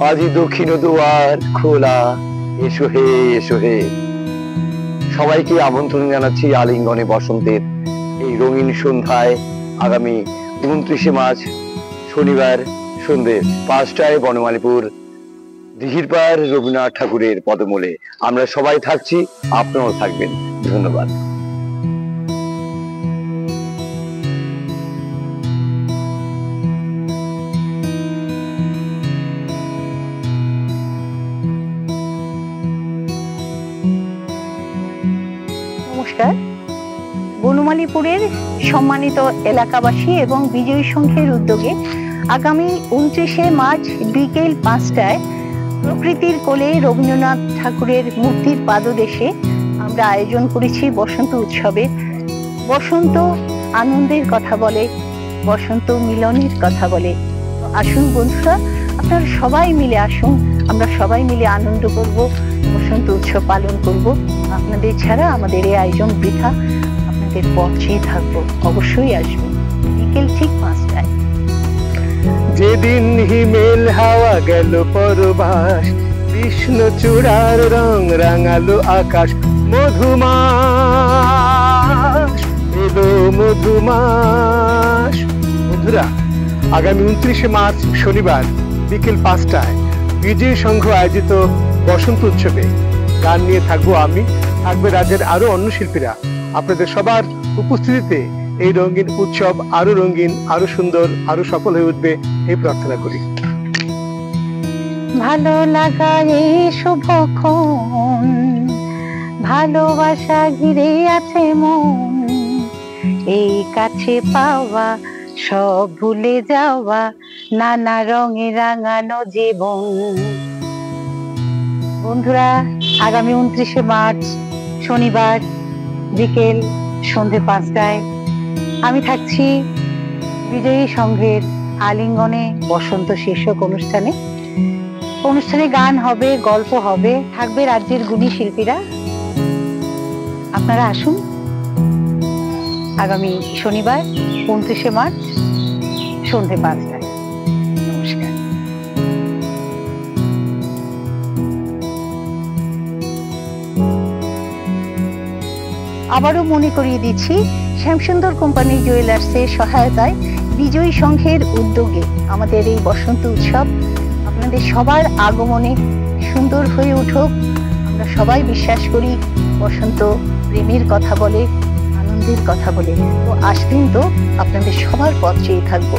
আজি দক্ষিণ দুয়ার খোলা, এসো হে এসো হে। সবাইকে আমন্ত্রণ জানাচ্ছি আলিঙ্গনে বসন্তের এই রঙিন সন্ধ্যায়। আগামী 29শে মার্চ শনিবার সন্ধ্যে 5টায় বনমালীপুর দিঘির পাড় রবীন্দ্রনাথ ঠাকুরের পদমূলে আমরা সবাই থাকছি, আপনারাও থাকবেন। ধন্যবাদ। নমস্কার। বনমালীপুরের সম্মানিত এলাকাবাসী এবং বিজয়ী সংঘের উদ্যোগে আগামী 29শে মার্চ বিকেল 5টায় প্রকৃতির কোলে রবীন্দ্রনাথ ঠাকুরের মূর্তির পাদদেশে আমরা আয়োজন করেছি বসন্ত উৎসবের। বসন্ত আনন্দের কথা বলে, বসন্ত মিলনের কথা বলে। আসুন বন্ধুরা, আপনারা সবাই মিলে আসুন, আমরা সবাই মিলে আনন্দ করব, বসন্ত উৎসব পালন করব। আপনাদের ছাড়া আমাদের এই আয়োজন বৃথা। আপনাদের পথ চেয়ে থাকবো, অবশ্যই আসবেন বিকেল ঠিক 5টায়। যেদিন হিমেল হাওয়া গেল পরবাস, কৃষ্ণচূড়ার রং রাঙালো আকাশ, মধুমাস এলো মধুমাস। বন্ধুরা, আগামী 29শে মার্চ শনিবার বিকেল 5টায় বিজয়ী সংঘ আয়োজিত বসন্ত উৎসবে গান নিয়ে থাকবো আমি, থাকবে রাজ্যের আরো অন্য শিল্পীরা। আপনাদের সবার উপস্থিতিতে এই রঙিন উৎসব আরো রঙিন, আরো সুন্দর, আরো সফল হয়ে উঠবে এই প্রার্থনা করি। ভালো লাগা এই শুভক্ষণ, ভালোবাসা ঘিরে আছে মন, এই কাছে পাওয়া সব ভুলে যাওয়া, নানা রঙে রাঙানো জীবন। বন্ধুরা, আগামী 29শে মার্চ শনিবার বিকেল সন্ধ্যে 5টায় আমি থাকছি বিজয়ী সংঘের আলিঙ্গনে বসন্ত শীর্ষক অনুষ্ঠানে। অনুষ্ঠানে গান হবে, গল্প হবে, থাকবে রাজ্যের গুণী শিল্পীরা। আপনারা আসুন আগামী শনিবার 29শে মার্চ সন্ধ্যে 5টায়। নমস্কার। আবারও মনে করিয়ে দিচ্ছি, শ্যামসুন্দর কোম্পানি জুয়েলার্সের সহায়তায় বিজয়ী সংঘের উদ্যোগে আমাদের এই বসন্ত উৎসব আপনাদের সবার আগমনে সুন্দর হয়ে উঠুক। আমরা সবাই বিশ্বাস করি বসন্ত প্রেমের কথা বলে, আনন্দের কথা বলে। তো আসবেন তো, আপনাদের সবার পথ চেয়ে থাকবো।